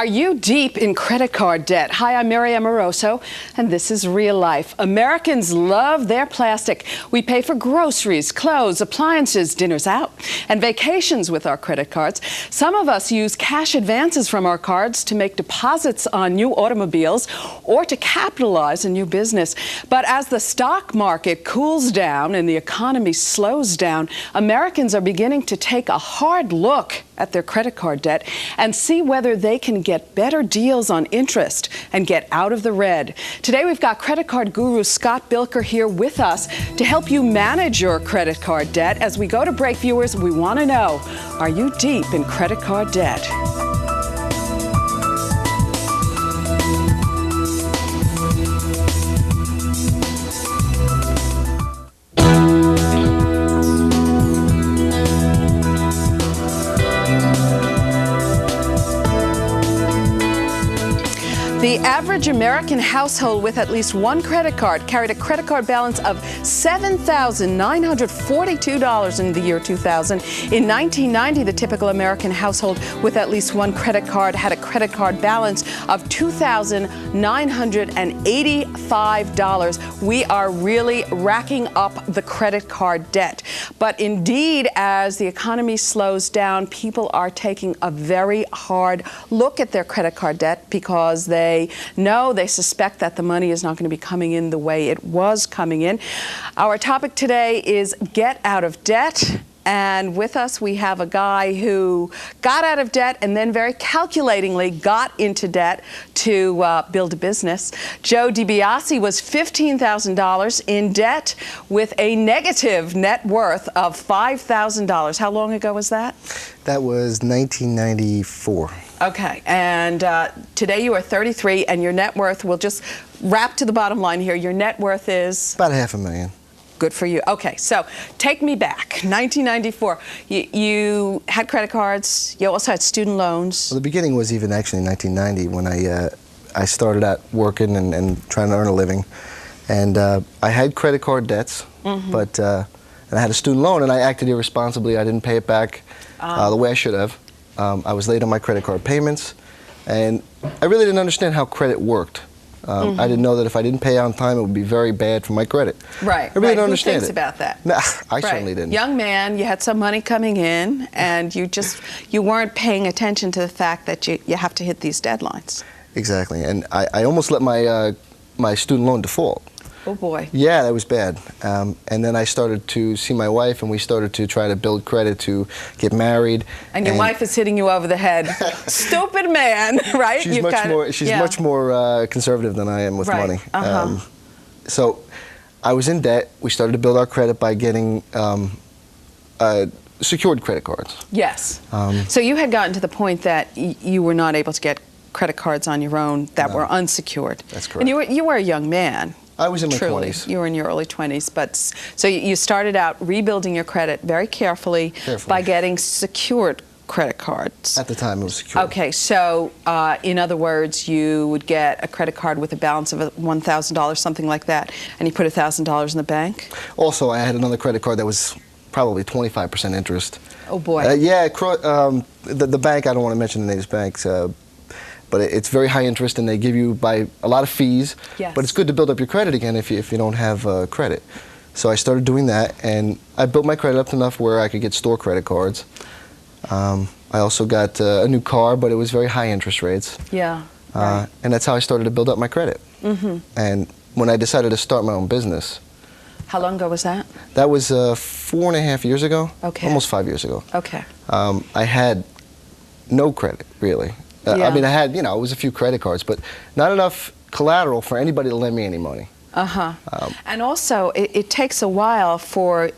Are you deep in credit card debt? Hi, I'm Mary Amoroso, and this is Real Life. Americans love their plastic. We pay for groceries, clothes, appliances, dinners out, and vacations with our credit cards. Some of us use cash advances from our cards to make deposits on new automobiles or to capitalize a new business. But as the stock market cools down and the economy slows down, Americans are beginning to take a hard look at their credit card debt and see whether they can get better deals on interest and get out of the red. Today we've got credit card guru Scott Bilker here with us to help you manage your credit card debt. As we go to break, viewers, we want to know, are you deep in credit card debt? The average American household with at least one credit card carried a credit card balance of $7,942 in the year 2000. In 1990, the typical American household with at least one credit card had a credit card balance of $2,985. We are really racking up the credit card debt. But indeed, as the economy slows down, people are taking a very hard look at their credit card debt because they suspect that the money is not going to be coming in the way it was coming in. Our topic today is get out of debt. And with us, we have a guy who got out of debt and then very calculatingly got into debt to build a business. Joe DiBiase was $15,000 in debt with a negative net worth of $5,000. How long ago was that? That was 1994. Okay, and today you are 33, and your net worth, we'll just wrap to the bottom line here, your net worth is? About $500,000. Good for you. Okay, so take me back. 1994, you had credit cards, you also had student loans. Well, the beginning was even actually 1990 when I started out working and trying to earn a living. And I had credit card debts, but and I had a student loan, and I acted irresponsibly. I didn't pay it back the way I should have. I was late on my credit card payments, and I really didn't understand how credit worked. I didn't know that if I didn't pay on time, it would be very bad for my credit. Right. I really didn't understand Who thinks about that? Nah, I certainly didn't. Young man, you had some money coming in, and you weren't paying attention to the fact that you have to hit these deadlines. Exactly, and I almost let my my student loan default. Oh boy. Yeah, that was bad. And then I started to see my wife, and we started to try to build credit to get married. And your wife is hitting you over the head. Stupid man, right? She's much more conservative than I am with money. So I was in debt. We started to build our credit by getting secured credit cards. Yes. So you had gotten to the point that you were not able to get credit cards on your own that were unsecured. That's correct. And you were a young man. I was in my Truly. 20s. You were in your early 20s, but so you started out rebuilding your credit very carefully by getting secured credit cards. At the time, it was secured. Okay, so in other words, you would get a credit card with a balance of $1,000, something like that, and you put $1,000 in the bank? Also, I had another credit card that was probably 25% interest. Oh boy. Yeah, the bank, I don't want to mention the name of the banks, but it's very high interest, and they give you by a lot of fees. Yes. But it's good to build up your credit again if you don't have credit. So I started doing that, and I built my credit up enough where I could get store credit cards. I also got a new car, but it was very high interest rates. Yeah. Right. And that's how I started to build up my credit. And when I decided to start my own business. How long ago was that? That was 4.5 years ago. Okay. Almost 5 years ago. Okay. I had no credit, really. I mean, I had, it was a few credit cards, but not enough collateral for anybody to lend me any money. And also, it takes a while for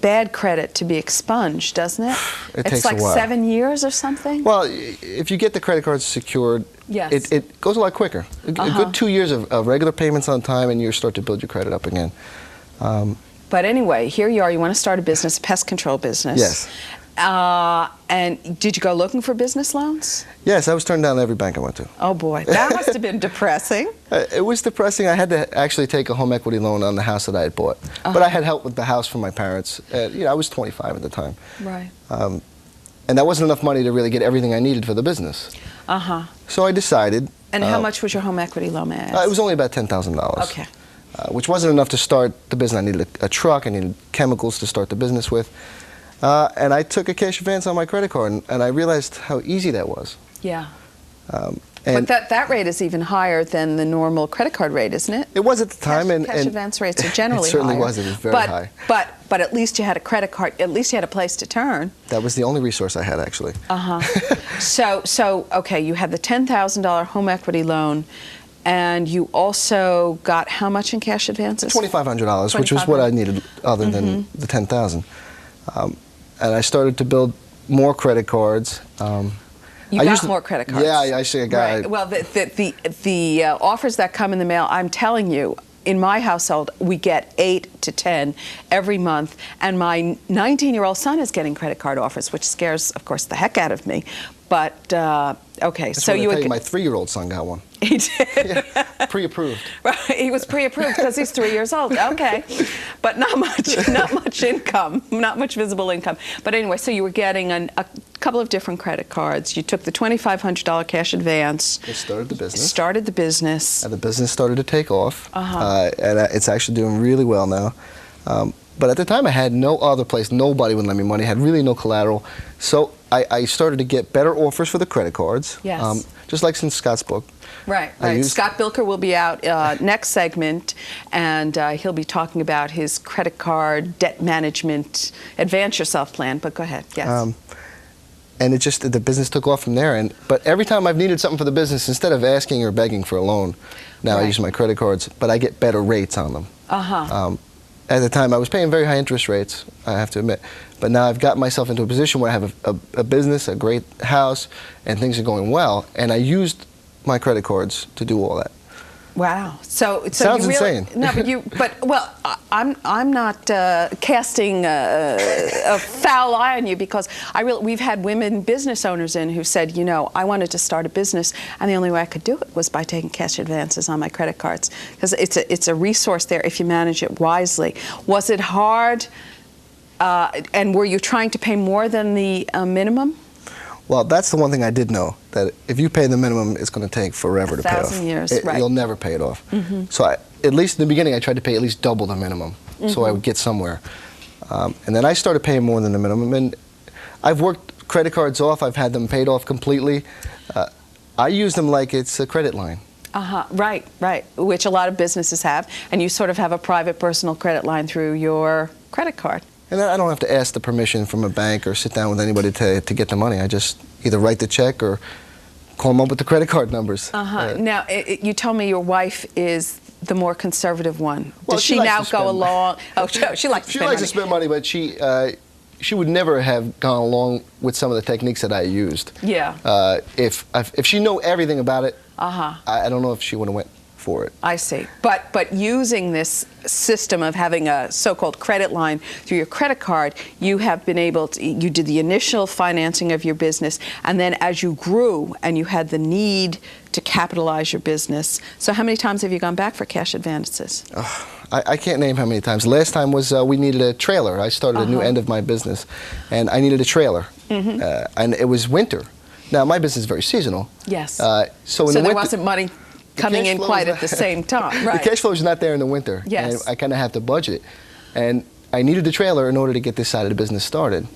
bad credit to be expunged, doesn't it? It takes a while. It's like 7 years or something? Well, if you get the credit cards secured, it goes a lot quicker. A good 2 years of regular payments on time, and you start to build your credit up again. But anyway, here you are. You want to start a business, a pest control business. Yes. And did you go looking for business loans? Yes, I was turned down every bank I went to. Oh boy, that must have been depressing. It was depressing. I had to actually take a home equity loan on the house that I had bought. But I had help with the house from my parents. I was 25 at the time. Right. And that wasn't enough money to really get everything I needed for the business. So I decided. And how much was your home equity loan, may I ask? It was only about $10,000. Okay. Which wasn't enough to start the business. I needed a truck, I needed chemicals to start the business with. And I took a cash advance on my credit card, and I realized how easy that was. Yeah. And but that rate is even higher than the normal credit card rate, isn't it? It was at the time. Cash advance rates are generally higher. It certainly was. It was very high. But at least you had a credit card. At least you had a place to turn. That was the only resource I had, actually. So okay, you had the $10,000 home equity loan, and you also got how much in cash advances? $2,500, which was what I needed other than the $10,000. And I started to build more credit cards. You got more credit cards. Yeah, I actually got. Right. Well, the offers that come in the mail, I'm telling you, in my household, we get 8 to 10 every month, and my 19-year-old son is getting credit card offers, which scares, of course, the heck out of me. But okay, That's so you would. My 3-year-old son got one. He did. Yeah, pre-approved. Right, he was pre-approved because he's 3 years old. Okay, but not much income, not much visible income. But anyway, so you were getting a couple of different credit cards. You took the $2,500 cash advance. It started the business. Started the business. And the business started to take off. And it's actually doing really well now. But at the time, I had no other place. Nobody would lend me money. I had really no collateral. So I started to get better offers for the credit cards. Yes. Just like in Scott's book. Right. Scott Bilker will be out next segment, and he'll be talking about his credit card debt management advance yourself plan. But go ahead. Yes. And the business took off from there. But every time I've needed something for the business, instead of asking or begging for a loan, now I use my credit cards, but I get better rates on them. At the time, I was paying very high interest rates, I have to admit. But now I've got myself into a position where I have a business, a great house, and things are going well. And I used my credit cards to do all that. Wow. So sounds you really, insane. No, but I'm not casting a foul eye on you, because we've had women business owners in who said, you know, I wanted to start a business, and the only way I could do it was by taking cash advances on my credit cards, because it's a resource there if you manage it wisely. Was it hard? And were you trying to pay more than the minimum? Well, that's the one thing I did know, that if you pay the minimum, it's going to take forever to pay off. 1,000 years, right. You'll never pay it off. So at least in the beginning, I tried to pay at least double the minimum, so I would get somewhere. And then I started paying more than the minimum, and I've worked credit cards off. I've had them paid off completely. I use them like it's a credit line. Right, which a lot of businesses have, and you sort of have a private personal credit line through your credit card. And I don't have to ask the permission from a bank or sit down with anybody to get the money. I just either write the check or call them up with the credit card numbers. Now, you told me your wife is the more conservative one. Well, Does she now go along? Oh, she likes to spend money. She likes to spend money, but she would never have gone along with some of the techniques that I used. Yeah. If she knew everything about it, I don't know if she would have went for it. I see. But using this system of having a so-called credit line through your credit card, you have been able to, you did the initial financing of your business, and then as you grew and you had the need to capitalize your business. So how many times have you gone back for cash advances? I can't name how many times. Last time was we needed a trailer. I started a new end of my business, and I needed a trailer. And it was winter. Now, my business is very seasonal. Yes. So there wasn't money coming in quite at the same time. Right. The cash flow is not there in the winter. Yes. And I kind of have to budget. And I needed a trailer in order to get this side of the business started.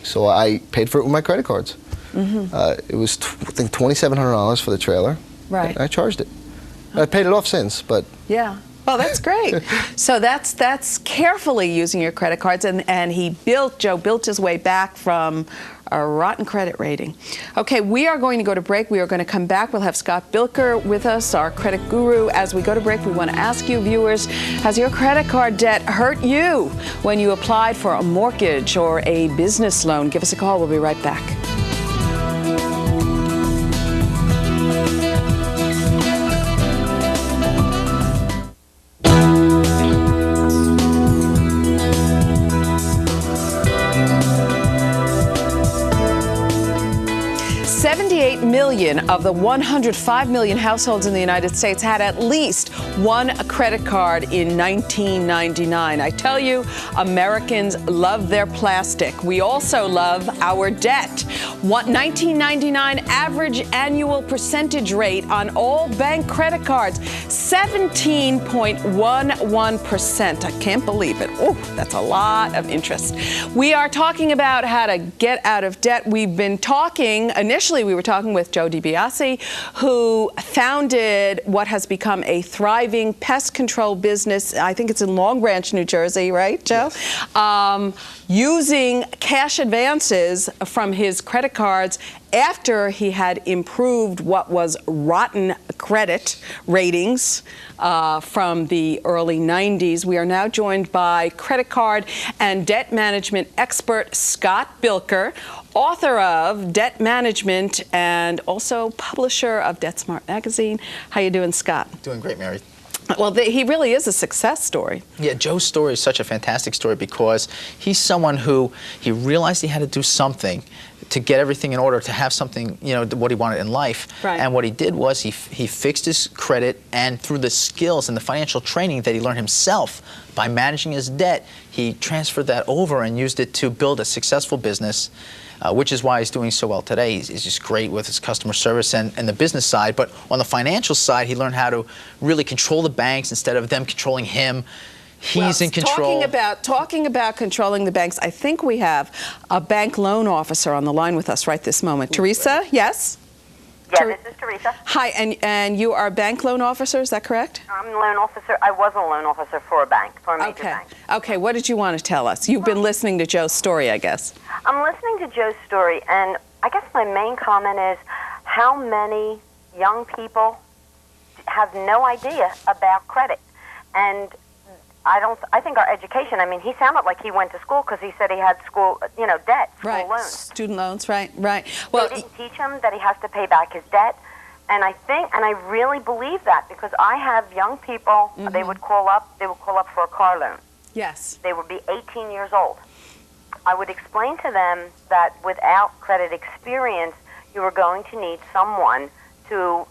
So I paid for it with my credit cards. It was, I think, $2,700 for the trailer. Right. And I charged it. I paid it off since, but... Yeah. Well, that's great. So that's carefully using your credit cards, and Joe built his way back from a rotten credit rating. Okay, we are going to go to break. We are going to come back. We'll have Scott Bilker with us, our credit guru. As we go to break, we want to ask you, viewers, has your credit card debt hurt you when you applied for a mortgage or a business loan? Give us a call. We'll be right back. $78 million of the 105 million households in the United States had at least won a credit card in 1999. I tell you, Americans love their plastic. We also love our debt. 1999 average annual percentage rate on all bank credit cards, 17.11%. I can't believe it. Oh, that's a lot of interest. We are talking about how to get out of debt. We've been talking, initially we were talking with Joe DiBiase, who founded what has become a thriving pest control business. I think it's in Long Branch, New Jersey, right, Joe? Yes. Using cash advances from his credit cards after he had improved what was rotten credit ratings from the early 90s. We are now joined by credit card and debt management expert Scott Bilker, author of Debt Management and also publisher of Debt Smart magazine. How you doing, Scott? Doing great, Mary. Well, he really is a success story. Yeah, Joe's story is such a fantastic story because he's someone who he realized he had to do something to get everything in order, to have something, you know, what he wanted in life. Right. And what he did was he fixed his credit, and through the skills and the financial training that he learned himself by managing his debt, he transferred that over and used it to build a successful business. Which is why he's doing so well today. He's just great with his customer service and the business side. But on the financial side, he learned how to really control the banks instead of them controlling him. He's in control. Talking about controlling the banks, I think we have a bank loan officer on the line with us right this moment. Teresa, yes? Yeah, this is Teresa. Hi, and you are a bank loan officer, is that correct? I'm a loan officer. I was a loan officer for a bank, for a major bank. Okay, what did you want to tell us? You've been listening to Joe's story, I guess. I'm listening to Joe's story, and I guess my main comment is how many young people have no idea about credit. And I think our education, I mean, he sounded like he went to school because he said he had school, debt, school loans. Student loans, right. Well, they didn't teach him that he has to pay back his debt. And I really believe that because I have young people, they would call up for a car loan. Yes. They would be 18 years old. I would explain to them that without credit experience, you are going to need someone to,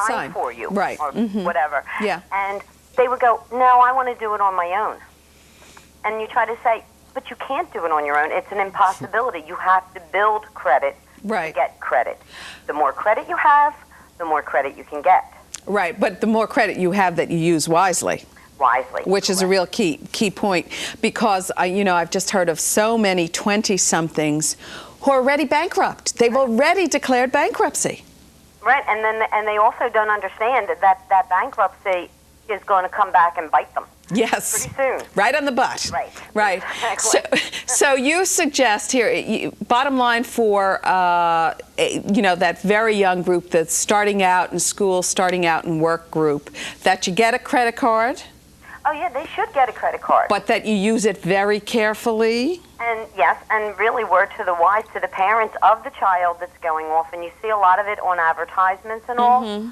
sign for you. Right. Or whatever. Yeah. And they would go, no, I want to do it on my own. And you try to say, but you can't do it on your own. It's an impossibility. You have to build credit to get credit. The more credit you have, the more credit you can get. Right, but the more credit you have that you use wisely. Which is a real key point, because I've just heard of so many 20-somethings who are already bankrupt. They've already declared bankruptcy. Right, and they also don't understand that bankruptcy is going to come back and bite them. Yes. Pretty soon. Right on the butt. Right. Exactly. So you suggest here, bottom line for that very young group that's starting out in school, starting out in work group, that you get a credit card. Oh yeah, they should get a credit card. But that you use it very carefully. And yes, and really word to the wise to the parents of the child that's going off, and you see a lot of it on advertisements and all,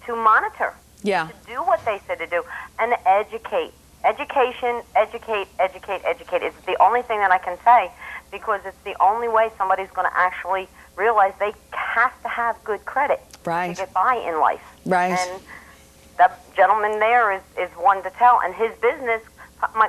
to monitor. Yeah. To do what they said to do and educate. Education, educate. It's the only thing that I can say because it's the only way somebody's going to actually realize they have to have good credit to get by in life. Right. And that gentleman there is one to tell, and his business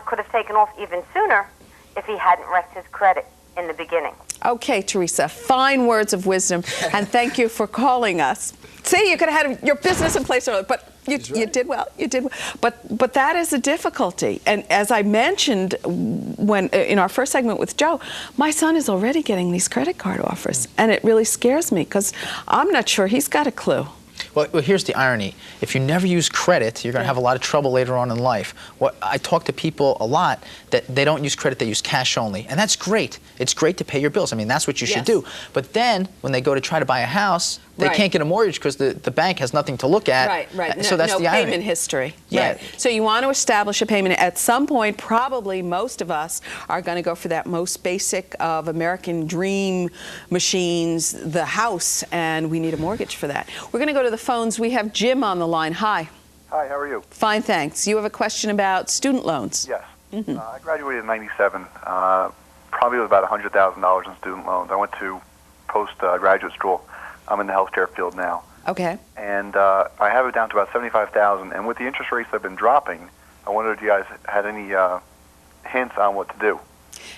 could have taken off even sooner if he hadn't wrecked his credit in the beginning. Okay, Teresa, fine words of wisdom, and thank you for calling us. See, you could have had your business in place earlier, but you did well. You did well. But that is a difficulty. And as I mentioned when in our first segment with Joe, my son is already getting these credit card offers, and it really scares me because I'm not sure he's got a clue. Well, here's the irony. If you never use credit, you're going to have a lot of trouble later on in life. I talk to people a lot that they don't use credit, they use cash only. And that's great. It's great to pay your bills. I mean, that's what you should do. But then, when they go to try to buy a house, they can't get a mortgage because the bank has nothing to look at. Right. So that's the irony. No payment history. Yeah. Right. So you want to establish a payment. At some point, probably most of us are going to go for that most basic of American dream machines, the house, and we need a mortgage for that. We're going to go to the phones. We have Jim on the line. Hi. Hi, how are you? Fine, thanks. You have a question about student loans. Yes. I graduated in '97, probably with about $100,000 in student loans. I went to post-graduate school. I'm in the healthcare field now. Okay. and I have it down to about $75,000. And with the interest rates that have been dropping, I wondered if you guys had any hints on what to do.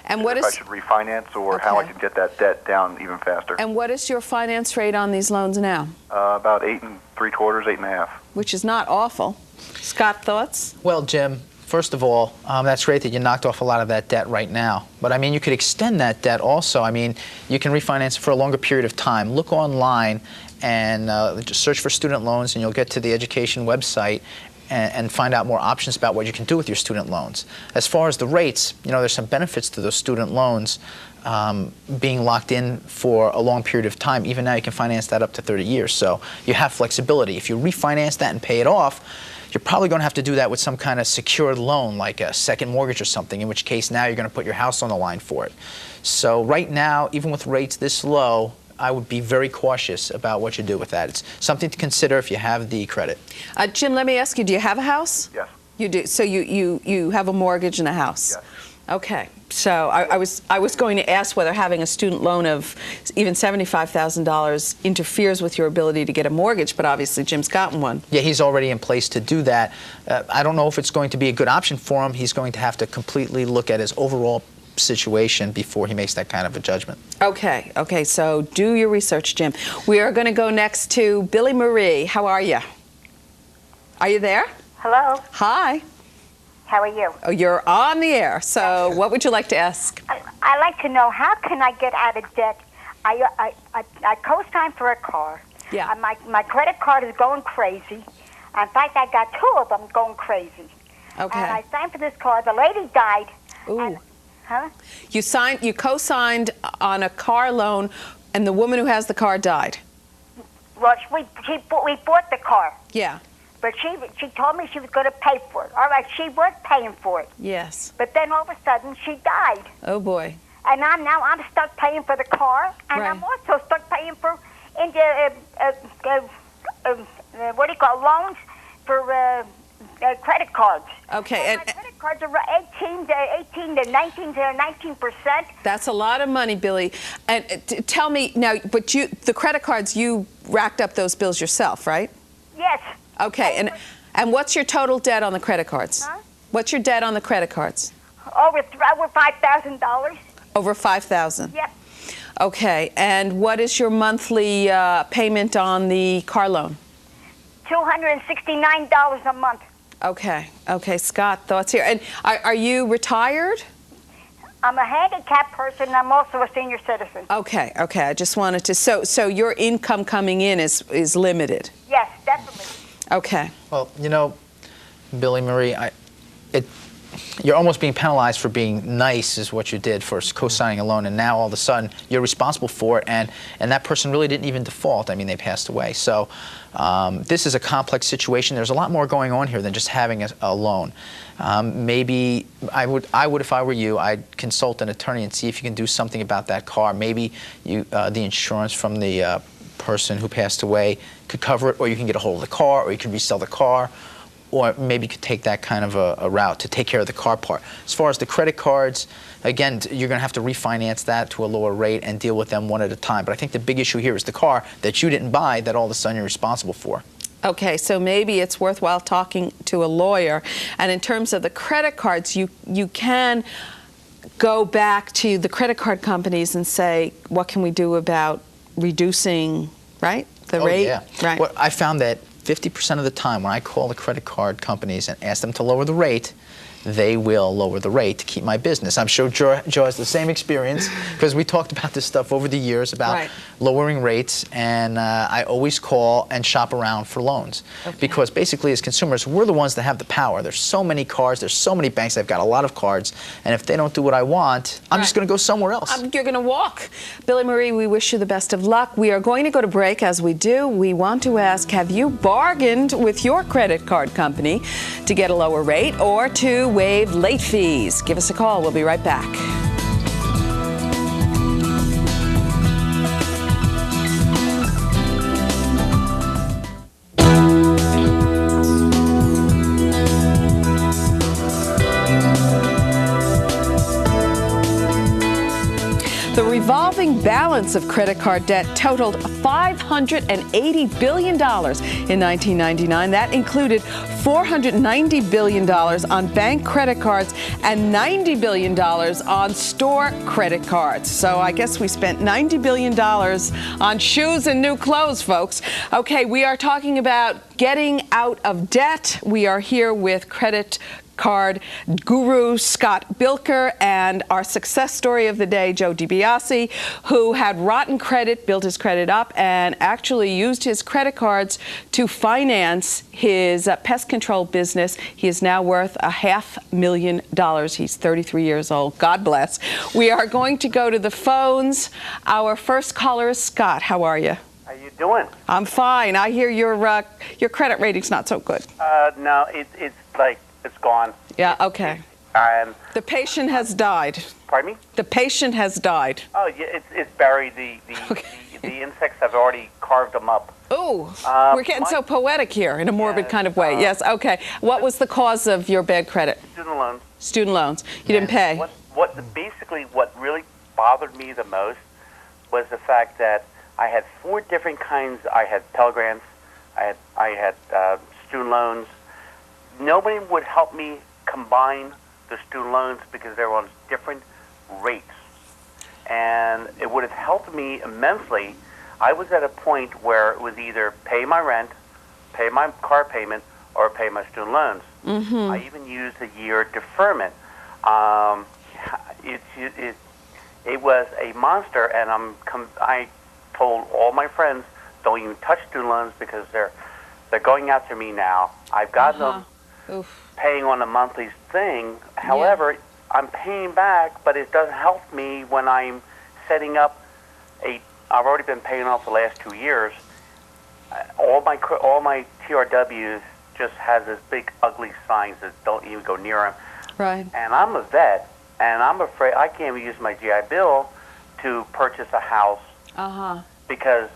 And what if I should refinance or how I could get that debt down even faster. And what is your finance rate on these loans now? About 8 3/4, 8 1/2. Which is not awful. Scott, thoughts? Well, Jim, first of all, that's great that you knocked off a lot of that debt right now. But, I mean, you could extend that debt also. I mean, you can refinance for a longer period of time. Look online and just search for student loans, and you'll get to the education website and find out more options about what you can do with your student loans. As far as the rates, you know, there's some benefits to those student loans being locked in for a long period of time. Even now, you can finance that up to 30 years. So you have flexibility. If you refinance that and pay it off, you're probably going to have to do that with some kind of secured loan, like a second mortgage or something, in which case now you're going to put your house on the line for it. So right now, even with rates this low, I would be very cautious about what you do with that. It's something to consider if you have the credit. Jim, let me ask you, do you have a house? Yes. You do. So you have a mortgage and a house? Yes. Okay. So I was going to ask whether having a student loan of even $75,000 interferes with your ability to get a mortgage, but obviously Jim's gotten one. Yeah, he's already in place to do that. I don't know if it's going to be a good option for him. He's going to have to completely look at his overall situation before he makes that kind of a judgment. Okay, so do your research, Jim. We are going to go next to Billie Marie. How are you? Are you there? Hello. Hi. How are you? Oh, you're on the air. So what would you like to ask? I like to know, how can I get out of debt? I co-signed for a car. Yeah. My credit card is going crazy. In fact, I got 2 of them going crazy. Okay. And I signed for this car. The lady died. Ooh. And, huh? You co-signed on a car loan, and the woman who has the car died. Well, we bought the car. Yeah. But she told me she was going to pay for it. All right, she was paying for it. Yes. But then all of a sudden, she died. Oh boy. And I'm stuck paying for the car, and Right. I'm also stuck paying for what do you call loans for credit cards. Okay. And my credit cards are 18 to 19%. That's a lot of money, Billie. And tell me now, but the credit cards, you racked up those bills yourself, right? Yes. Okay. And what's your total debt on the credit cards? Huh? What's your debt on the credit cards? Over $5,000. Over $5,000. Yep. Okay. And what is your monthly payment on the car loan? $269 a month. Okay. Okay. Scott, thoughts here. And are you retired? I'm a handicapped person. I'm also a senior citizen. Okay. Okay. I just wanted to. So your income coming in is limited. Yes, definitely. Okay. Well, you know, Billie Marie, you're almost being penalized for being nice is what you did for co-signing a loan, and now all of a sudden you're responsible for it, and that person really didn't even default. I mean, they passed away. So this is a complex situation. There's a lot more going on here than just having a loan. Maybe I would, if I were you, I'd consult an attorney and see if you can do something about that car. Maybe the insurance from the person who passed away could cover it, or you can get a hold of the car, or you can resell the car, or maybe you could take that kind of a route to take care of the car part. As far as the credit cards, again, you're going to have to refinance that to a lower rate and deal with them one at a time. But I think the big issue here is the car that you didn't buy that all of a sudden you're responsible for. Okay, so maybe it's worthwhile talking to a lawyer. And in terms of the credit cards, you can go back to the credit card companies and say, what can we do about reducing, right, the rate? Yeah. Right. Well, I found that 50% of the time when I call the credit card companies and ask them to lower the rate, they will lower the rate to keep my business. I'm sure Joe has the same experience, because we talked about this stuff over the years about lowering rates, and I always call and shop around for loans. Because basically as consumers, we're the ones that have the power. There's so many cards, there's so many banks, I've got a lot of cards, and if they don't do what I want, I'm just going to go somewhere else. You're going to walk. Billie Marie, we wish you the best of luck. We are going to go to break. As we do, we want to ask, have you bargained with your credit card company to get a lower rate or to waive late fees? Give us a call. We'll be right back. The revolving revolving balance of credit card debt totaled $580 billion in 1999. That included $490 billion on bank credit cards and $90 billion on store credit cards. So I guess we spent $90 billion on shoes and new clothes, folks. Okay, we are talking about getting out of debt. We are here with credit card guru Scott Bilker and our success story of the day, Joe DiBiase, who had rotten credit, built his credit up, and actually used his credit cards to finance his pest control business. He is now worth $500,000. He's 33 years old. God bless. We are going to go to the phones. Our first caller is Scott. How are you? How you doing? I'm fine. I hear your credit rating's not so good. No, it's like it's gone. Yeah, okay. The patient has died. Pardon me? The patient has died. Oh, yeah, it's buried. The insects have already carved them up. Ooh, we're getting so poetic here in a morbid kind of way. Yes, okay. What was the cause of your bad credit? Student loans. Student loans. You didn't pay. What really bothered me the most was the fact that I had 4 different kinds. I had Pell Grants. I had student loans. Nobody would help me combine the student loans because they were on different rates. And it would have helped me immensely. I was at a point where it was either pay my rent, pay my car payment, or pay my student loans. Mm-hmm. I even used a year deferment. It was a monster, and I told all my friends, don't even touch student loans because they're going after me now. I've got them paying on a monthly thing. However, I'm paying back, but it doesn't help me when I'm setting up I've already been paying off the last 2 years. All my TRWs just has this big ugly signs that don't even go near them. Right. And I'm a vet, and I'm afraid I can't even use my GI Bill to purchase a house because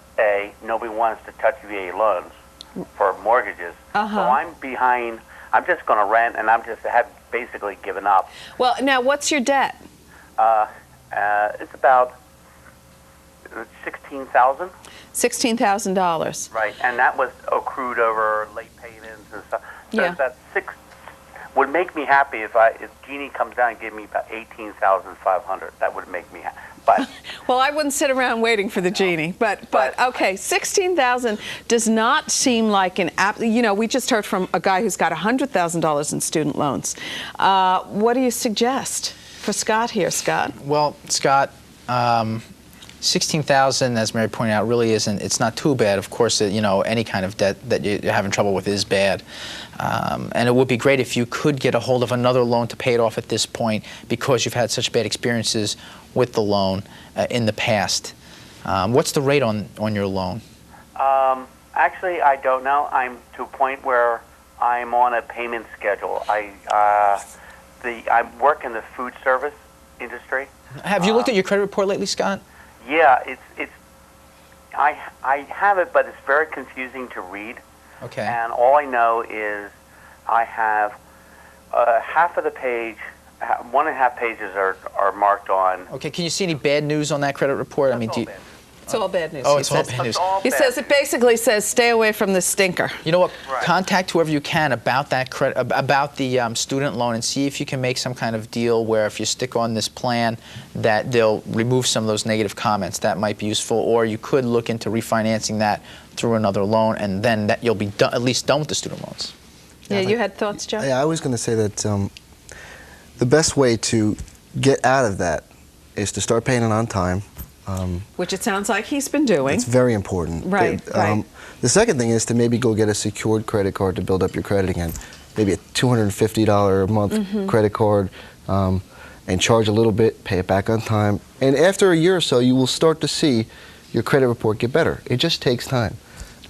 nobody wants to touch VA loans for mortgages. So I'm behind. I'm just going to rent, and have basically given up. Well, now what's your debt? It's about $16,000. $16,000. Right, and that was accrued over late payments and stuff. So Yeah. that would make me happy if Jeannie comes down and gave me about $18,500. That would make me happy. But well, I wouldn't sit around waiting for the genie. But okay, $16,000 does not seem like an app. You know, we just heard from a guy who's got $100,000 in student loans. What do you suggest for Scott here, Scott? Well, Scott, $16,000, as Mary pointed out, really isn't. It's not too bad. Of course, you know, any kind of debt that you're having trouble with is bad. And it would be great if you could get a hold of another loan to pay it off at this point, because you've had such bad experiences with the loan in the past. What's the rate on your loan? Actually, I don't know. I'm to a point where I'm on a payment schedule. I work in the food service industry. Have you looked at your credit report lately, Scott? Yeah, I have it, but it's very confusing to read. Okay. And all I know is I have half of the page, 1.5 pages are marked on. Okay, can you see any bad news on that credit report? I mean, It's all bad news. Oh, it's all bad news. He says it basically says stay away from the stinker. You know what? Right. Contact whoever you can about that about the student loan, and see if you can make some kind of deal where if you stick on this plan, that they'll remove some of those negative comments. That might be useful, or you could look into refinancing that through another loan, and then that you'll be at least done with the student loans. Yeah, you had thoughts, Joe? Yeah, I was going to say that the best way to get out of that is to start paying it on time. Which it sounds like he's been doing. It's very important. Right, right. The second thing is to maybe go get a secured credit card to build up your credit again. Maybe a $250 a month credit card, and charge a little bit, pay it back on time. And after a year or so, you will start to see your credit report get better. It just takes time.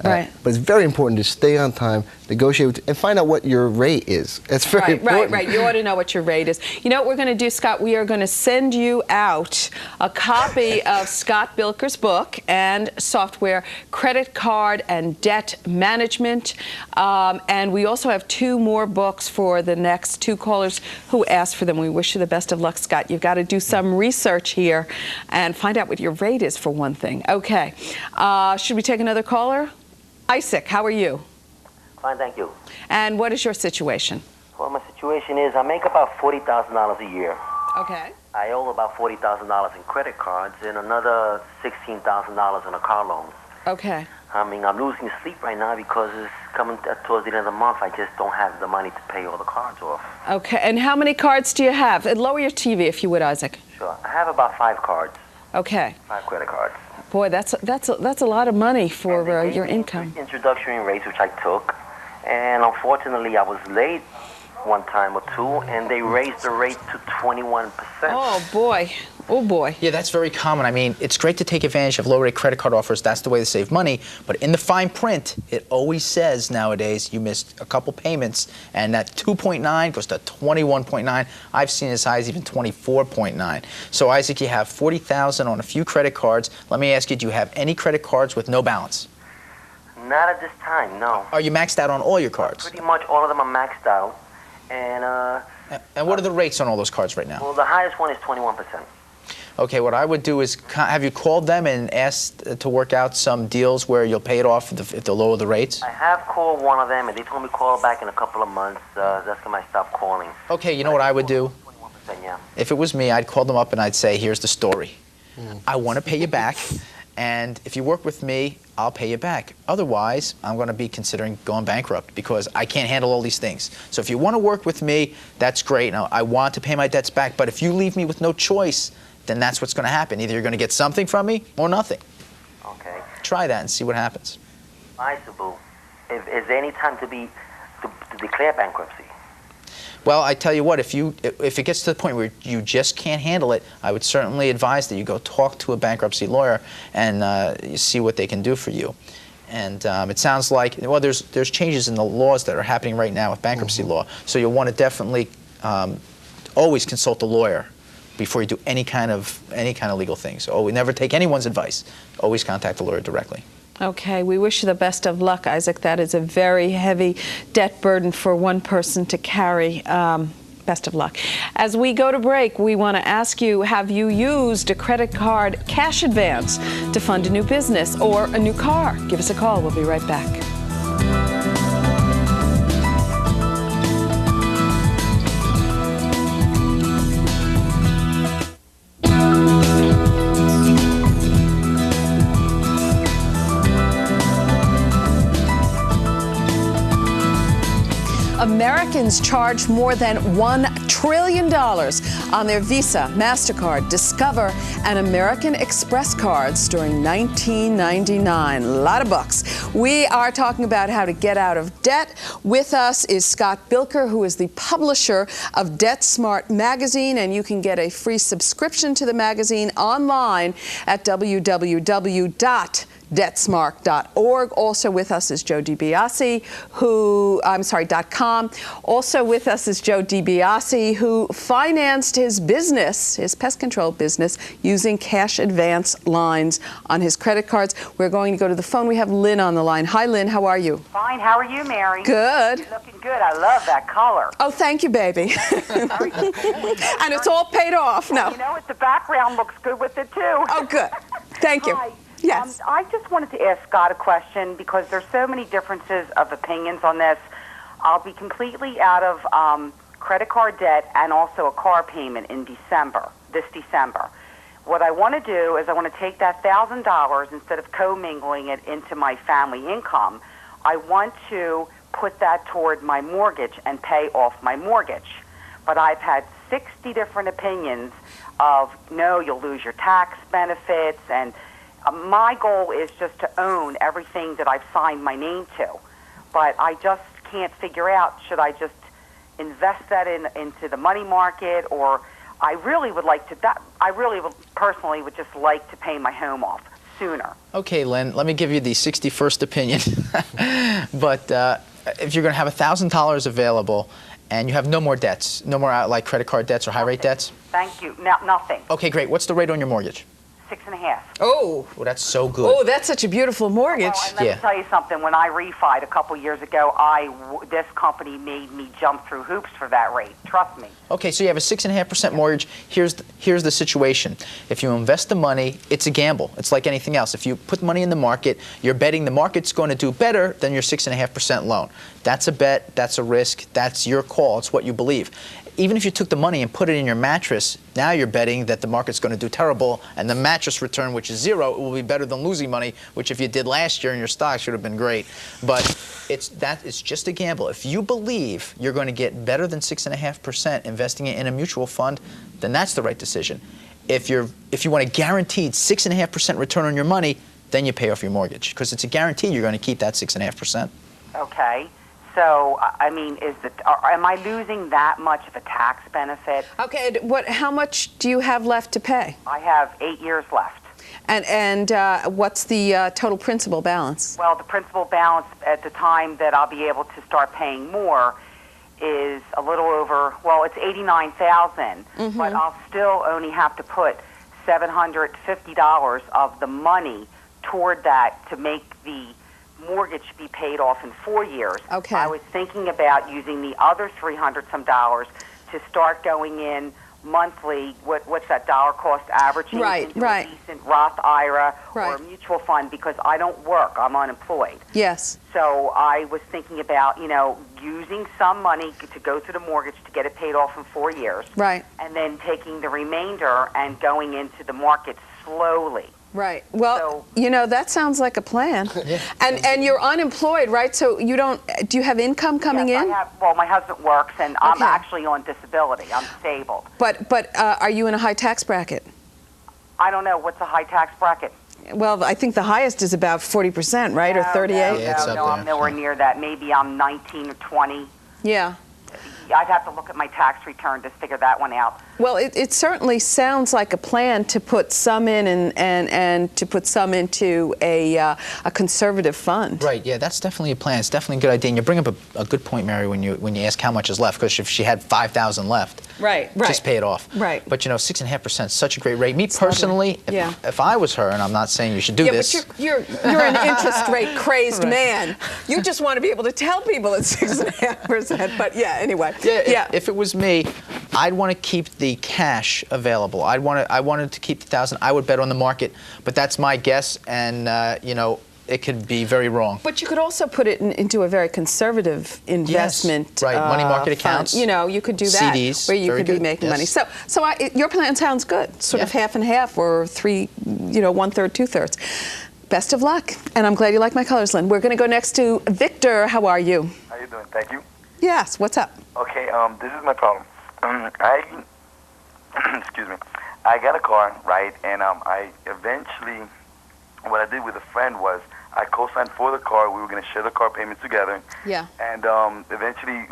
Right. But it's very important to stay on time, negotiate with, and find out what your rate is. That's very important. Right. You ought to know what your rate is. You know what we're going to do, Scott? We are going to send you out a copy of Scott Bilker's book and software, Credit Card and Debt Management. And we also have 2 more books for the next 2 callers who asked for them. We wish you the best of luck, Scott. You've got to do some research here and find out what your rate is for one thing. Okay. Should we take another caller? Isaac, how are you? Fine, thank you. And what is your situation? Well, my situation is I make about $40,000 a year. Okay. I owe about $40,000 in credit cards and another $16,000 in a car loan. Okay. I mean, I'm losing sleep right now because it's coming towards the end of the month. I just don't have the money to pay all the cards off. Okay. And how many cards do you have? And lower your TV if you would, Isaac. Sure. I have about 5 cards. Okay. 5 credit cards. Boy, that's a lot of money for your income. Introductory rates, which I took, and unfortunately, I was late one time or 2, and they raised the rate to 21%. Oh boy. Oh boy. Yeah, that's very common. I mean, it's great to take advantage of low-rate credit card offers. That's the way to save money. But in the fine print, it always says nowadays you missed a couple payments, and that 2.9 goes to 21.9. I've seen as high as even 24.9. So, Isaac, you have $40,000 on a few credit cards. Let me ask you, do you have any credit cards with no balance? Not at this time, no. Are you maxed out on all your cards? Pretty much all of them are maxed out. And what are the rates on all those cards right now? well, the highest one is 21%. Okay, what I would do is, have you called them and asked to work out some deals where you'll pay it off if they'll lower the rates? I have called one of them, and they told me to call back in a couple of months. That's when I stopped calling. Okay, you know what I would do? 21%, yeah. If it was me, I'd call them up and I'd say, here's the story. I want to pay you back, and if you work with me, I'll pay you back. Otherwise, I'm going to be considering going bankrupt because I can't handle all these things. So if you want to work with me, that's great. Now, I want to pay my debts back, but if you leave me with no choice, then that's what's going to happen. Either you're going to get something from me or nothing. Okay. Try that and see what happens. Boo. Is there any time to declare bankruptcy? Well, I tell you what, if it gets to the point where you just can't handle it, I would certainly advise that you go talk to a bankruptcy lawyer and you see what they can do for you. And it sounds like, well, there's changes in the laws that are happening right now with bankruptcy law, so you'll want to definitely always consult a lawyer before you do any kind of legal thing. So we never take anyone's advice. Always contact the lawyer directly. Okay, we wish you the best of luck, Isaac. That is a very heavy debt burden for one person to carry. Best of luck. As we go to break, we want to ask you, have you used a credit card cash advance to fund a new business or a new car? Give us a call. We'll be right back. Americans charge more than $1 trillion on their Visa, MasterCard, Discover, and American Express cards during 1999. A lot of bucks. We are talking about how to get out of debt. With us is Scott Bilker, who is the publisher of Debt Smart magazine, and you can get a free subscription to the magazine online at www.debtsmart.org. Also with us is Joe DiBiase, .com. Also with us is Joe DiBiase, who financed his business, his pest control business, using cash advance lines on his credit cards. We're going to go to the phone. We have Lynn on the line. Hi, Lynn. How are you? Fine. How are you, Mary? Good. You're looking good. I love that color. Oh, thank you, baby. And it's all paid off. No. You know what? The background looks good with it, too. Oh, good. Thank you. Hi. Yes. I just wanted to ask Scott a question because there's so many differences of opinions on this. I'll be completely out of credit card debt and also a car payment in this December. What I want to do is I want to take that $1,000 instead of commingling it into my family income. I want to put that toward my mortgage and pay off my mortgage. But I've had 60 different opinions of, no, you'll lose your tax benefits, and my goal is just to own everything that I've signed my name to. But I just can't figure out, should I just invest that into the money market, or I really would personally would just like to pay my home off. sooner. Okay, Lynn, let me give you the 61st opinion. But if you're going to have $1,000 available and you have no more debts, no more like credit card debts or high rate debts? Thank you. No, nothing. Okay, great. What's the rate on your mortgage? 6.5. Oh. Well, that's so good. Oh, that's such a beautiful mortgage. Well, and let me tell you something. When I refied a couple years ago, this company made me jump through hoops for that rate. Trust me. Okay, so you have a 6.5% mortgage. Here's the situation. If you invest the money, it's a gamble. It's like anything else. If you put money in the market, you're betting the market's going to do better than your 6.5% loan. That's a bet. That's a risk. That's your call. It's what you believe. Even if you took the money and put it in your mattress, now you're betting that the market's going to do terrible, and the mattress return, which is 0, it will be better than losing money, which if you did last year in your stock should have been great. But it's just a gamble. If you believe you're going to get better than 6.5% investing it in a mutual fund, then that's the right decision. If you want a guaranteed 6.5% return on your money, then you pay off your mortgage, because it's a guarantee you're going to keep that 6.5%. Okay. So, I mean, am I losing that much of a tax benefit? Okay, how much do you have left to pay? I have 8 years left. And what's the total principal balance? Well, the principal balance at the time that I'll be able to start paying more is a little over, well, it's $89,000, but I'll still only have to put $750 of the money toward that to make the mortgage be paid off in 4 years. Okay. I was thinking about using the other $300 some dollars to start going in monthly. What's that dollar cost averaging into a decent Roth IRA or a mutual fund, because I don't work. I'm unemployed. Yes. So I was thinking about, using some money to go through the mortgage to get it paid off in 4 years. Right. And then taking the remainder and going into the market slowly. Right. Well, that sounds like a plan. Yeah. And you're unemployed, right? So do you have income coming in? Well, my husband works, and I'm actually on disability. I'm disabled. But are you in a high tax bracket? I don't know. What's a high tax bracket? Well, I think the highest is about 40%, right? Or 38? No, I'm nowhere near that. Maybe I'm 19 or 20. Yeah. I'd have to look at my tax return to figure that one out. Well, it certainly sounds like a plan to put some in and to put some into a conservative fund. Right. Yeah, that's definitely a plan. It's definitely a good idea. And you bring up a good point, Mary, when you ask how much is left. Because if she had $5,000 left, just pay it off. Right. But 6.5% is such a great rate. Me personally, if I was her, and I'm not saying you should do this. But you're an interest rate crazed man. You just want to be able to tell people it's 6.5%. But anyway. Yeah. If it was me, I'd want to keep the cash available. I wanted to keep the 1,000. I would bet on the market, but that's my guess, and it could be very wrong. But you could also put it into a very conservative investment. Right, money market accounts. You could do that. CDs, where you could be making money. So your plan sounds good. Sort of half and half, or 1/3, 2/3. Best of luck, and I'm glad you like my colors, Lynn. We're going to go next to Victor. How are you? How you doing? Thank you. Yes. What's up? Okay. This is my problem. Excuse me. I got a car, right? And I eventually, what I did with a friend was I co-signed for the car. We were going to share the car payment together. Yeah. And eventually,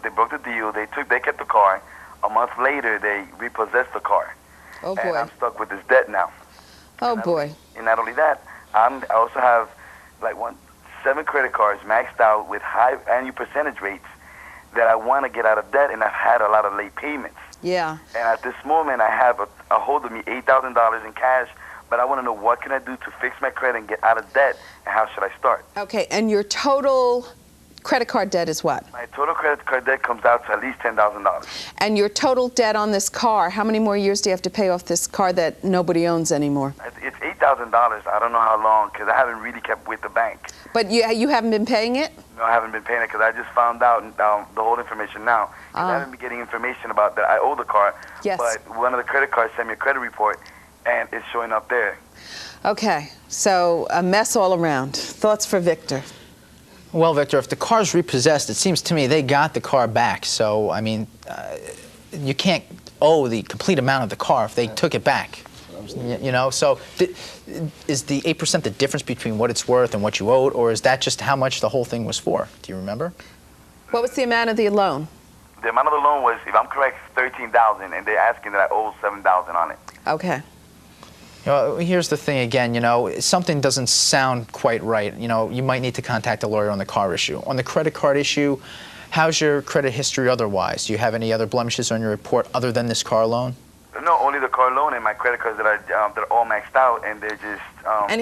they broke the deal. They kept the car. A month later, they repossessed the car. Oh boy. And I'm stuck with this debt now. Oh boy. And not only that, I also have 7 credit cards maxed out with high annual percentage rates that I want to get out of debt, and I've had a lot of late payments. Yeah. And at this moment, I have a hold of me $8,000 in cash, but I want to know what can I do to fix my credit and get out of debt, and how should I start? Okay, and your total credit card debt is what? My total credit card debt comes out to at least $10,000. And your total debt on this car, how many more years do you have to pay off this car that nobody owns anymore? It's $8,000. I don't know how long, because I haven't really kept with the bank. But you haven't been paying it? No, I haven't been paying it, because I just found out the whole information now. I haven't been getting information about that I owe the car. Yes. But one of the credit cards sent me a credit report, and it's showing up there. Okay, so a mess all around. Thoughts for Victor? Well, Victor, if the car's repossessed, it seems to me they got the car back. So, I mean, you can't owe the complete amount of the car if they took it back. So is the 8% the difference between what it's worth and what you owed, or is that just how much the whole thing was for? Do you remember? What was the amount of the loan? The amount of the loan was, if I'm correct, $13,000, and they're asking that I owe $7,000 on it. Okay. Here's the thing again, something doesn't sound quite right. You might need to contact a lawyer on the car issue. On the credit card issue, how's your credit history otherwise? Do you have any other blemishes on your report other than this car loan? No, only the car loan and my credit cards that they're all maxed out, and they're just. And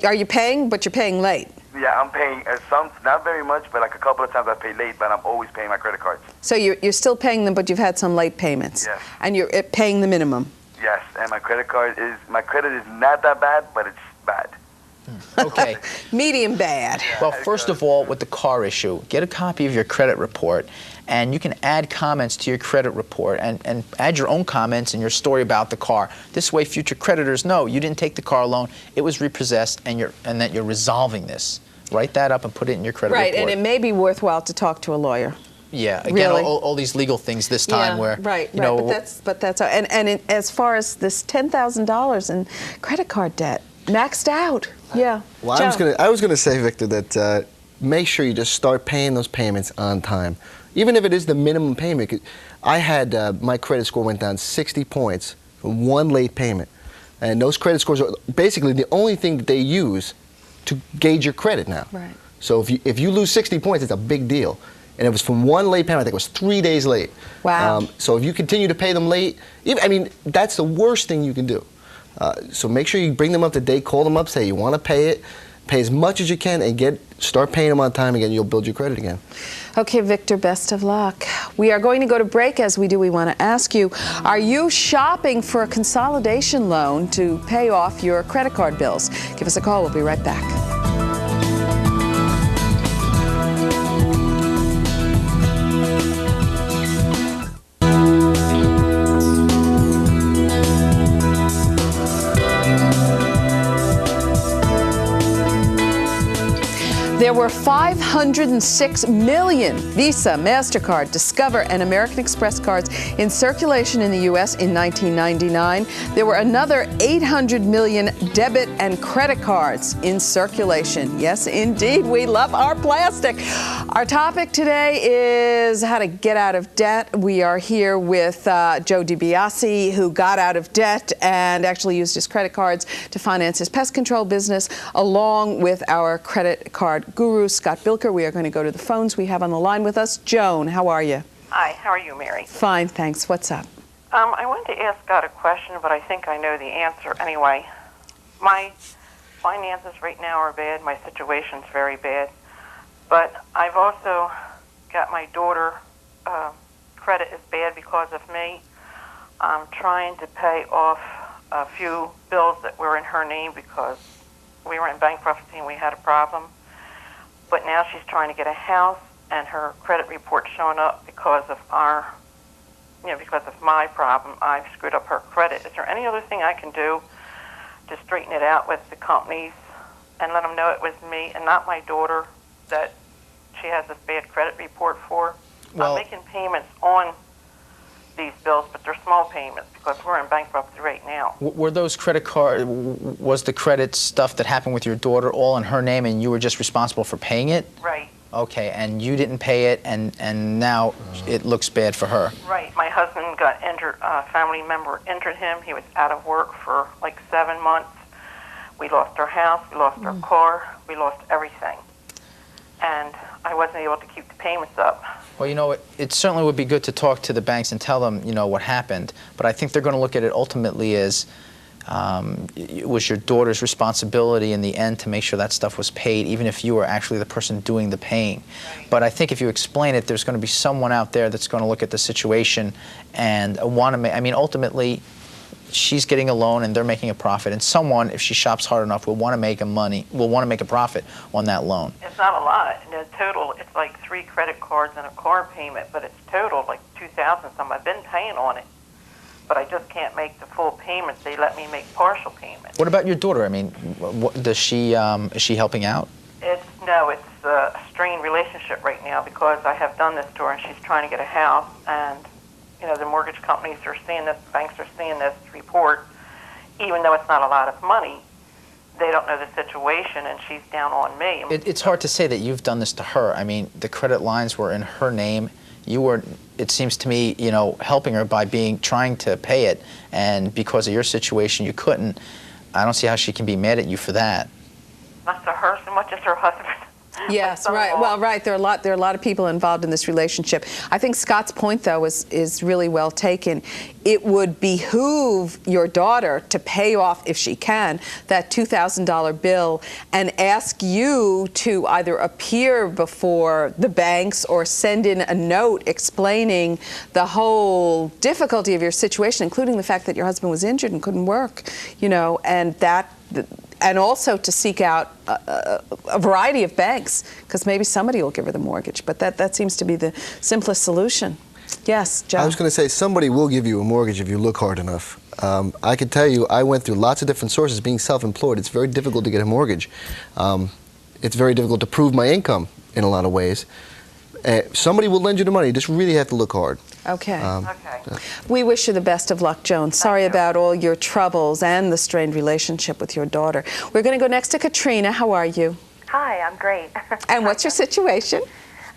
are you paying? But you're paying late. Yeah, I'm paying some, not very much, but like a couple of times I pay late, but I'm always paying my credit cards. So you're still paying them, but you've had some late payments. Yes. And you're paying the minimum. Yes, and my credit is not that bad, but it's bad. Okay. Medium bad. Well, first of all, with the car issue, get a copy of your credit report, and you can add comments to your credit report and add your own comments and your story about the car. This way, future creditors know you didn't take the car loan, it was repossessed, and that you're resolving this. Write that up and put it in your credit report. Right, and it may be worthwhile to talk to a lawyer. Yeah, again, really? all these legal things this time where, but that's as far as this $10,000 in credit card debt, maxed out. Yeah. Well, I was gonna say, Victor, that make sure you just start paying those payments on time, even if it is the minimum payment. I had my credit score went down 60 points from one late payment, and those credit scores are basically the only thing that they use to gauge your credit now. Right. So if you lose 60 points, it's a big deal. And it was from one late payment. I think it was 3 days late. Wow. So if you continue to pay them late, that's the worst thing you can do. So make sure you bring them up to date, call them up, say you want to pay it, pay as much as you can, and start paying them on time again. You'll build your credit again. Okay, Victor, best of luck. We are going to go to break. As we do, we want to ask you, are you shopping for a consolidation loan to pay off your credit card bills? Give us a call. We'll be right back. There were 506 million Visa, MasterCard, Discover, and American Express cards in circulation in the U.S. in 1999. There were another 800 million debit and credit cards in circulation. Yes, indeed, we love our plastic. Our topic today is how to get out of debt. We are here with Joe DiBiase, who got out of debt and actually used his credit cards to finance his pest control business, along with our credit card guru, Scott Bilker. We are going to go to the phones we have on the line with us. Joan, how are you? Hi, how are you, Mary? Fine, thanks. What's up? I wanted to ask Scott a question, but I think I know the answer anyway. My finances right now are bad. My situation's very bad. But I've also got my daughter, credit is bad because of me. I'm trying to pay off a few bills that were in her name because we were in bankruptcy and we had a problem. But now she's trying to get a house, and her credit report's showing up because of because of my problem. I've screwed up her credit. Is there any other thing I can do to straighten it out with the companies and let them know it was me and not my daughter that she has this bad credit report for? Well, I'm making payments on these bills, but they're small payments because we're in bankruptcy right now. Were those was the credit stuff that happened with your daughter all in her name and you were just responsible for paying it? Right. Okay, and you didn't pay it, and now it looks bad for her. Right. My husband got injured, a family member injured him. He was out of work for like 7 months. We lost our house, we lost our car, we lost everything. And I wasn't able to keep the payments up. Well, it certainly would be good to talk to the banks and tell them, what happened. But I think they're going to look at it ultimately as it was your daughter's responsibility in the end to make sure that stuff was paid, even if you were actually the person doing the paying. Right. But I think if you explain it, there's going to be someone out there that's going to look at the situation and want to make, ultimately, she's getting a loan and they're making a profit, and someone, if she shops hard enough, will want to make a profit on that loan. It's not a lot. In total, it's like 3 credit cards and a car payment, but it's total like $2,000 something. I've been paying on it, but I just can't make the full payments. They let me make partial payments. What about your daughter? Does she is she helping out? It's a strained relationship right now because I have done this to her and she's trying to get a house, and the mortgage companies are seeing this, banks are seeing this report, even though it's not a lot of money. They don't know the situation, and she's down on me. It's hard to say that you've done this to her. The credit lines were in her name. you were, it seems to me, helping her by trying to pay it, and because of your situation you couldn't. I don't see how she can be mad at you for that. Not to her so much as her husband. Yes, right. Well, right. There are a lot of people involved in this relationship. I think Scott's point, though, is really well taken. It would behoove your daughter to pay off, if she can, that $2,000 bill and ask you to either appear before the banks or send in a note explaining the whole difficulty of your situation, including the fact that your husband was injured and couldn't work, and also to seek out a variety of banks, because maybe somebody will give her the mortgage. But that seems to be the simplest solution. Yes, Joe? I was going to say, somebody will give you a mortgage if you look hard enough. I can tell you, I went through lots of different sources. Being self-employed, it's very difficult to get a mortgage. It's very difficult to prove my income in a lot of ways. Somebody will lend you the money. You just really have to look hard. Okay. We wish you the best of luck, Joan. Sorry about all your troubles and the strained relationship with your daughter. We're going to go next to Katrina. How are you? Hi, I'm great. And what's your situation?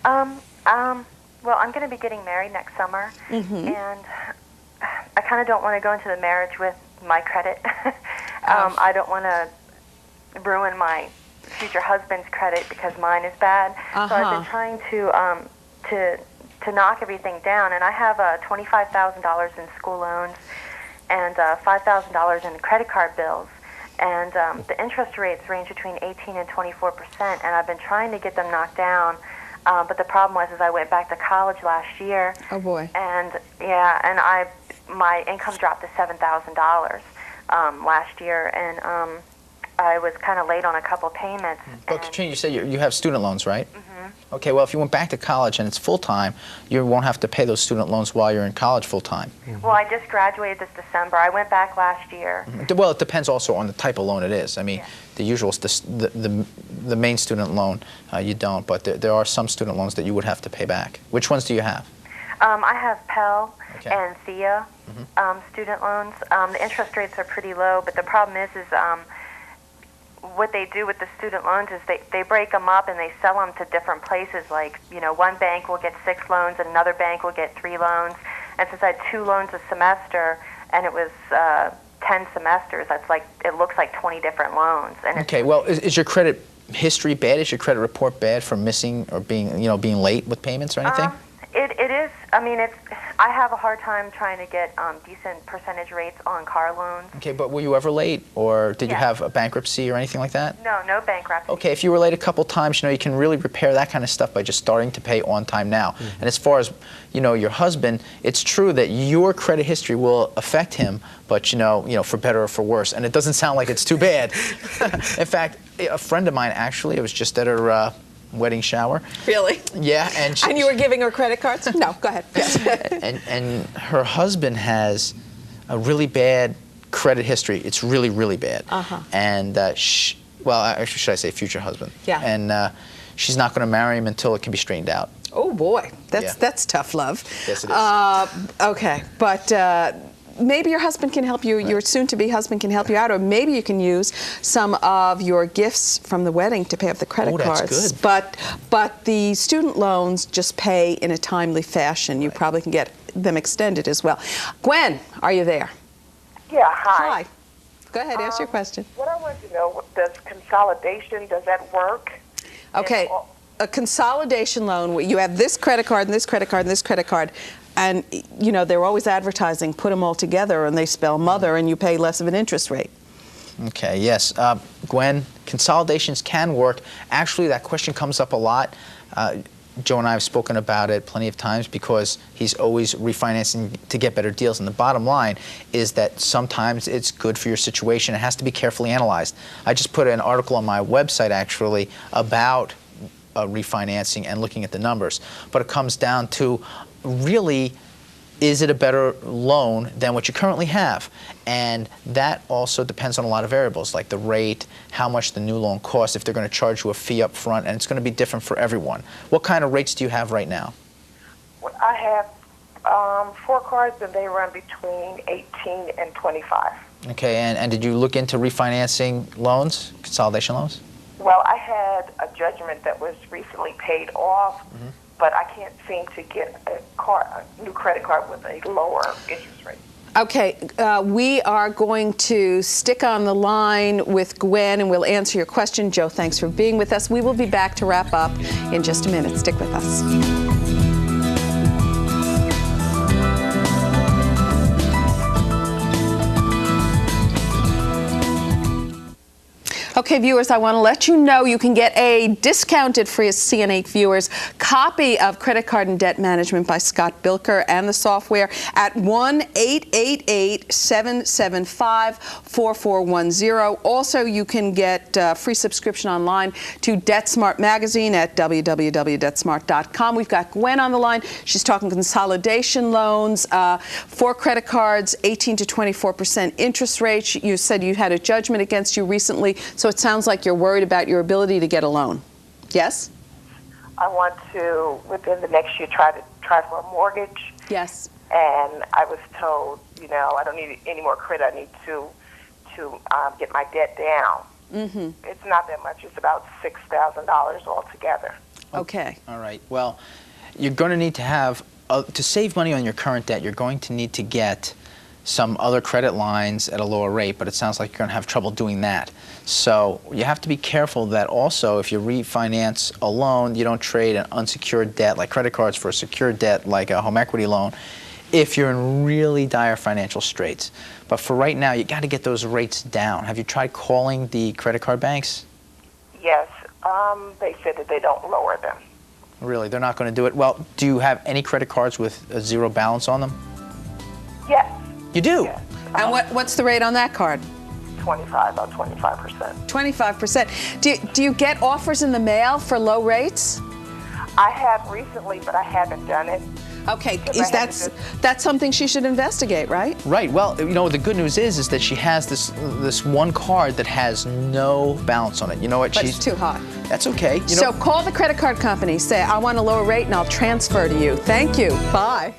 Well, I'm going to be getting married next summer, and I kind of don't want to go into the marriage with my credit. I don't want to ruin my future husband's credit because mine is bad. So I've been trying to knock everything down, and I have $25,000 in school loans and $5,000 in credit card bills, and the interest rates range between 18 and 24%, and I've been trying to get them knocked down, but the problem was I went back to college last year. Oh boy. And my income dropped to $7,000 last year, and I was kind of late on a couple payments. But Katrina, you said you have student loans, right? Okay, well, if you went back to college and it's full-time, you won't have to pay those student loans while you're in college full-time. Well, I just graduated this December. I went back last year. Well, it depends also on the type of loan it is. I mean, the usual, the main student loan, you don't, but there are some student loans that you would have to pay back. Which ones do you have? I have Pell and Thea student loans. The interest rates are pretty low, but the problem is what they do with the student loans is they break them up and they sell them to different places. Like, one bank will get 6 loans and another bank will get 3 loans. And since I had 2 loans a semester and it was 10 semesters, that's like, it looks like 20 different loans. And okay, well, is your credit history bad? Is your credit report bad for missing or being late with payments or anything? It is. I mean, I have a hard time trying to get decent percentage rates on car loans. Okay, but were you ever late, or did you have a bankruptcy or anything like that? No bankruptcy. Okay, if you were late a couple times, you can really repair that kind of stuff by just starting to pay on time now. And as far as, your husband, it's true that your credit history will affect him, but, for better or for worse. And it doesn't sound like it's too bad. In fact, a friend of mine, actually, I was just at her wedding shower. Really? Yeah, and you were giving her credit cards? No, go ahead. Yes. and her husband has a really bad credit history. It's really, really bad. And should I say future husband? Yeah. And she's not going to marry him until it can be straightened out. Oh boy, that's tough love. Yes, it is. Okay, but. Maybe your husband can help you, your soon-to-be husband can help you out, or maybe you can use some of your gifts from the wedding to pay off the credit cards. That's good. But the student loans just pay in a timely fashion. You probably can get them extended as well. Gwen, are you there? Yeah, hi. Hi. Go ahead, ask your question. What I want to know, does consolidation, does that work? Okay, a consolidation loan, you have this credit card and this credit card and this credit card, and they're always advertising, put them all together and they spell mother and you pay less of an interest rate. Okay, yes. Gwen, consolidations can work. Actually, that question comes up a lot. Joe and I have spoken about it plenty of times because he's always refinancing to get better deals. And the bottom line is that sometimes it's good for your situation. It has to be carefully analyzed. I just put an article on my website, actually, about refinancing and looking at the numbers. But it comes down to, really, is it a better loan than what you currently have? And that also depends on a lot of variables, like the rate, how much the new loan costs, if they're going to charge you a fee up front, and it's going to be different for everyone. What kind of rates do you have right now? Well, I have 4 cards, and they run between 18 and 25. Okay, and did you look into refinancing loans, consolidation loans? Well, I had a judgment that was recently paid off, but I can't seem to get a new credit card with a lower interest rate. Okay, we are going to stick on the line with Gwen and we'll answer your question. Joe, thanks for being with us. We will be back to wrap up in just a minute. Stick with us. Okay, viewers, I want to let you know you can get a discounted for CN8 viewers copy of Credit Card and Debt Management by Scott Bilker and the software at 1-888-775-4410. Also, you can get free subscription online to DebtSmart magazine at www.debtsmart.com. We've got Gwen on the line. She's talking consolidation loans for credit cards, 18 to 24% interest rates. You said you had a judgment against you recently, so it sounds like you're worried about your ability to get a loan. Yes? I want to, within the next year, try for a mortgage. Yes. And I was told, I don't need any more credit. I need to get my debt down. Mm-hmm. It's not that much. It's about $6,000 altogether. Okay. All right. Well, you're going to need to have, to save money on your current debt, you're going to need to get some other credit lines at a lower rate, but it sounds like you're going to have trouble doing that. So you have to be careful that also if you refinance a loan, you don't trade an unsecured debt like credit cards for a secured debt like a home equity loan if you're in really dire financial straits. But for right now, you got to get those rates down. Have you tried calling the credit card banks? Yes. They said that they don't lower them. Really? They're not going to do it? Well, do you have any credit cards with a zero balance on them? Yes. You do? Yes. And what's the rate on that card? 25%. 25%. Do you get offers in the mail for low rates? I have recently, but I haven't done it. Okay, that's something she should investigate, right? Right. Well, the good news is that she has this one card that has no balance on it. You know what? But it's too high. That's okay. So call the credit card company. Say, I want a lower rate, and I'll transfer to you. Thank you. Bye.